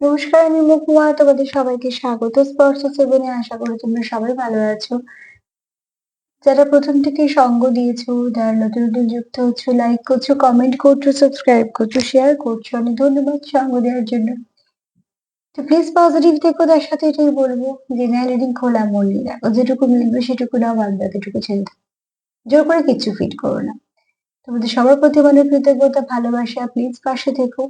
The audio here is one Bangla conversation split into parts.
নমস্কার, আমি মহুয়া। তোমাদের সবাইকে স্বাগত স্পর্শ সেভেনে। আশা করি তোমরা সবাই ভালো আছো। যারা প্রথম থেকেই সঙ্গ দিয়েছো, যারা নতুন নতুন যুক্ত হচ্ছ, লাইক করছো, কমেন্ট করছো, সাবস্ক্রাইব করছো, শেয়ার করছো, অনেক ধন্যবাদ সঙ্গ দেওয়ার জন্য। তো প্লিজ পজিটিভ থেকো। তার সাথে এটাই বলবো, জেনারেল রিডিং খোলা মন নিয়ে দেখো, যেটুকু মিলবে সেটুকু নাও, বাদ বাকিটুকু ছেড়ে দাও। জোর করে কিচ্ছু ফিট করো না। তোমাদের সবার প্রতি মানে কৃতজ্ঞতা, ভালোবাসা। প্লিজ পাশে থেকো।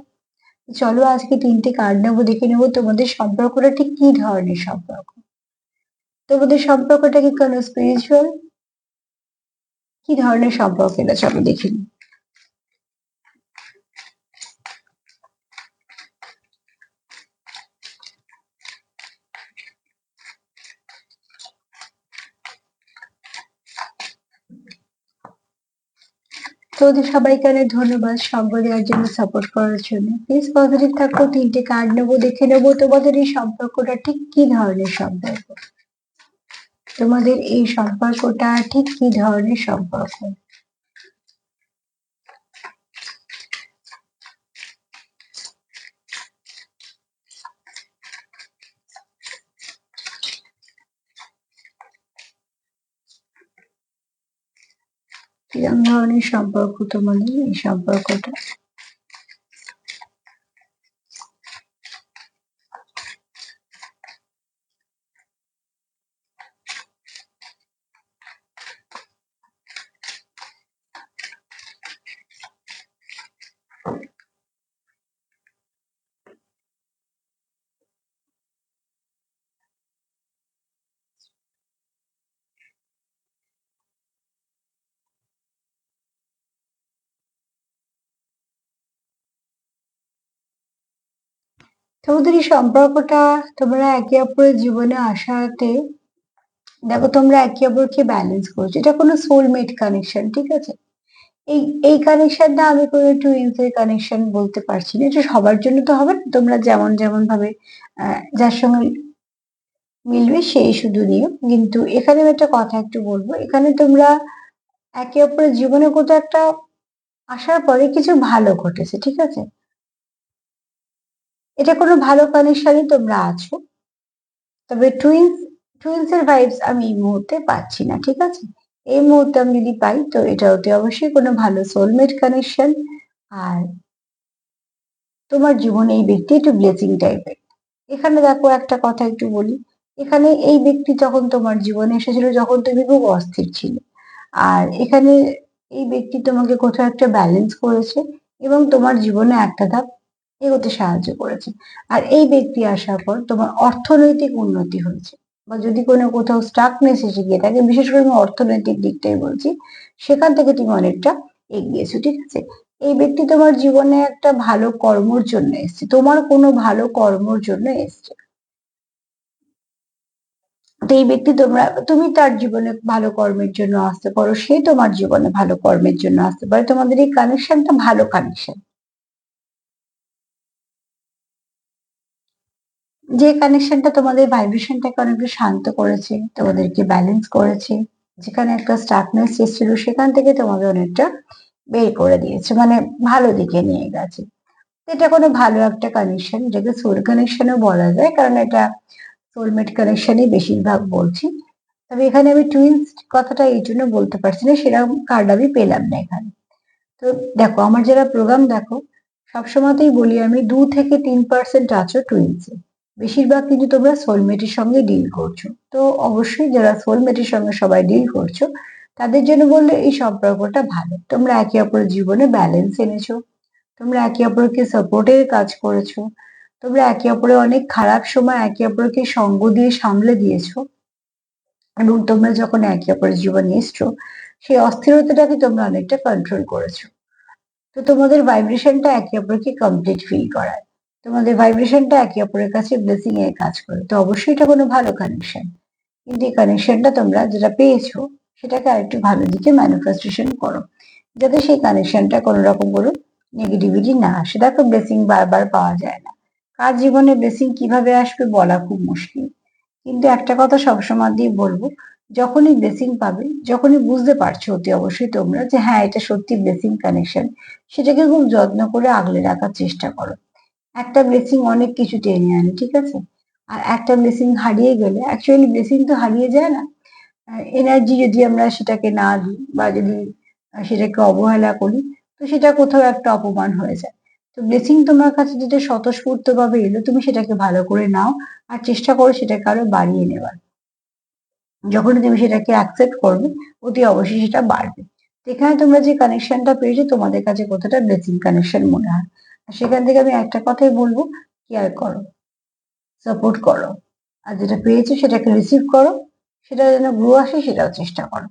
চলো আজকে 3টে কার্ড নেবো, দেখে নেবো তোমাদের সম্পর্কটা ঠিক কি ধরনের সম্পর্ক। তোমাদের সম্পর্কটা কি কোনো স্পিরিচুয়াল, কি ধরনের সম্পর্ক, এটা চলো দেখে নিই। তোমাদের সবাইকে অনেক ধন্যবাদ সঙ্গ দেওয়ার জন্য, সাপোর্ট করার জন্য। প্লিজ পজিটিভ থাকো। 3টে কার্ড নেবো, দেখে নেবো তোমাদের এই সম্পর্কটা ঠিক কি ধরনের সম্পর্ক। তোমাদের এই সম্পর্কটা ঠিক কি ধরনের সম্পর্ক। কিরকম ধরনের সম্পর্ক তোমাদের এই সম্পর্কটা। তোমাদের এই সম্পর্কটা, তোমরা একে অপরের জীবনে আসাতে দেখো তোমরা একে অপরকে ব্যালেন্স করছো। এটা কোনো সোলমেট কানেকশন, ঠিক আছে। এই এই কানেকশনটা আমি কোনো টুইনস এর কানেকশন বলতে পারছি না। এটা সবার জন্য তো হবে না। তোমরা যেমন যেমন ভাবে যার সঙ্গে মিলবে সেই শুধু নিও। কিন্তু এখানে আমি একটা কথা একটু বলবো, এখানে তোমরা একে অপরের জীবনে কোথাও একটা আসার পরে কিছু ভালো ঘটেছে, ঠিক আছে। এটা কোনো ভালো কানেকশনই তোমরা আছো। তবে টুইনস এর ভাইবস আমি এই মুহূর্তে পাচ্ছি না, ঠিক আছে। এই মুহূর্তে আমি যদি পাই তো এটা অতি অবশ্যই কোনো ভালো সোলমেট কানেকশন। আর তোমার জীবনে এই ব্যক্তি একটু ব্লেসিং টাইপের। এখানে দেখো একটা কথা একটু বলি, এখানে এই ব্যক্তি যখন তোমার জীবনে এসেছিল যখন তুমি খুব অস্থির ছিলে, আর এখানে এই ব্যক্তি তোমাকে কোথাও একটা ব্যালেন্স করেছে এবং তোমার জীবনে একটা ধাপ এগোতে সাহায্য করেছে। আর এই ব্যক্তি আসার পর তোমার অর্থনৈতিক উন্নতি হয়েছে, বা যদি কোনো কোথাও স্টাকনেস এসে গিয়ে থাকে, বিশেষ করে আমি অর্থনৈতিক দিকটাই বলছি, সেখান থেকে তুমি অনেকটা এগিয়েছো, ঠিক আছে। এই ব্যক্তি তোমার জীবনে একটা ভালো কর্মর জন্য এসছে, তোমার কোনো ভালো কর্মর জন্য এসছে। তো এই ব্যক্তি তুমি তার জীবনে ভালো কর্মের জন্য আসতে পারো, সে তোমার জীবনে ভালো কর্মের জন্য আসতে পারে। তোমাদের এই কানেকশনটা ভালো কানেকশন, যে কানেকশনটা তোমাদের ভাইব্রেশনটাকে অনেকটা শান্ত করেছে, তোমাদেরকে ব্যালেন্স করেছে। যেখানে একটা স্টাকনেস এসেছিল সেখান থেকে তোমাদের অনেকটা বের করে দিয়েছে, মানে ভালো দিকে নিয়ে গেছে। এটা কোনো ভালো একটা কানেকশন, যেটাকে সোল কানেকশনও বলা যায়, কারণ এটা সোলমেট কানেকশনই বেশিরভাগ বলছি। তবে এখানে আমি টুইন্স কথাটা এই জন্য বলতে পারছি না, সেরকম কার্ড আমি পেলাম না এখানে। তো দেখো, আমার যারা প্রোগ্রাম দেখো, সবসময়তেই বলি আমি 2 থেকে 3% আছো টুইন্সে। বেশিরভাগ কিন্তু তোমরা সোলমেটের সঙ্গে ডিল করছো। তো অবশ্যই যারা সোলমেটের সঙ্গে সবাই ডিল করছো, তাদের জন্য বললে এই সম্পর্কটা ভালো। তোমরা একে অপরের জীবনে ব্যালেন্স এনেছো, তোমরা একে অপরকে সাপোর্টের কাজ করেছো, তোমরা একে অপরের অনেক খারাপ সময় একে অপরকে সঙ্গ দিয়ে সামলে দিয়েছো। এবং তোমরা যখন একে অপরের জীবনে এসছো, সেই অস্থিরতাটাকে তোমরা অনেকটা কন্ট্রোল করেছো। তো তোমাদের ভাইব্রেশনটা একে অপরকে কমপ্লিট ফিল করায়, তোমাদের ভাইব্রেশনটা একে অপরের কাছে ব্লেসিং এর কাজ করে। তো অবশ্যই এটা কোনো ভালো কানেকশন। কিন্তু এই কানেকশনটা তোমরা যেটা পেয়েছো, সেটাকে আরেকটু ভালো দিকে ম্যানিফেস্টেশন করো, যাতে সেই কানেকশনটা কোনো রকম কোনো নেগেটিভিটি না আসে। দেখো, ব্লেসিং বারবার পাওয়া যায় না। কার জীবনে ব্লেসিং কিভাবে আসবে বলা খুব মুশকিল। কিন্তু একটা কথা সবসময় দিয়ে বলবো, যখনই ব্লেসিং পাবে, যখনই বুঝতে পারছো অতি অবশ্যই তোমরা যে হ্যাঁ এটা সত্যি ব্লেসিং কানেকশন, সেটাকে খুব যত্ন করে আগলে রাখার চেষ্টা করো। একটা ব্লেসিং অনেক কিছু টেনে আনে, ঠিক আছে? আর একটা ব্লেসিং হারিয়ে গেলে, অ্যাকচুয়ালি ব্লেসিং তো হারিয়ে যায় না, এনার্জি যদি আমরা সেটাকে না দিই বা যদি সেটাকে অবহেলা করি, তো সেটা কোথাও একটা অপমান হয়ে যায়। তো ব্লেসিং তোমার কাছে যেটা স্বতঃস্ফূর্ত ভাবে এলো, তুমি সেটাকে ভালো করে নাও আর চেষ্টা করো সেটাকে আরো বাড়িয়ে নেওয়ার। যখন তুমি সেটাকে অ্যাকসেপ্ট করবে, অতি অবশ্যই সেটা বাড়বে। তো এখানে তোমরা যে কানেকশনটা পেয়েছো, তোমাদের কাছে কতটা ব্লেসিং কানেকশন মনে হয়। আর সেখান থেকে আমি একটা কথাই বলবো, কেয়ার করো, সাপোর্ট করো, আর যেটা পেয়েছো সেটাকে রিসিভ করো, সেটা যেন গ্রো আসে সেটাও চেষ্টা করো।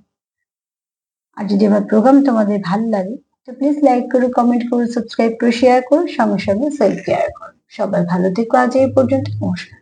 আর যদি আমার প্রোগ্রাম তোমাদের ভালো লাগে, তো প্লিজ লাইক করো, কমেন্ট করো, সাবস্ক্রাইব করো, শেয়ার করো, সঙ্গে সঙ্গে সেলফ কেয়ার করো। সবাই ভালো থেকো, আজ এই পর্যন্ত, নমস্কার।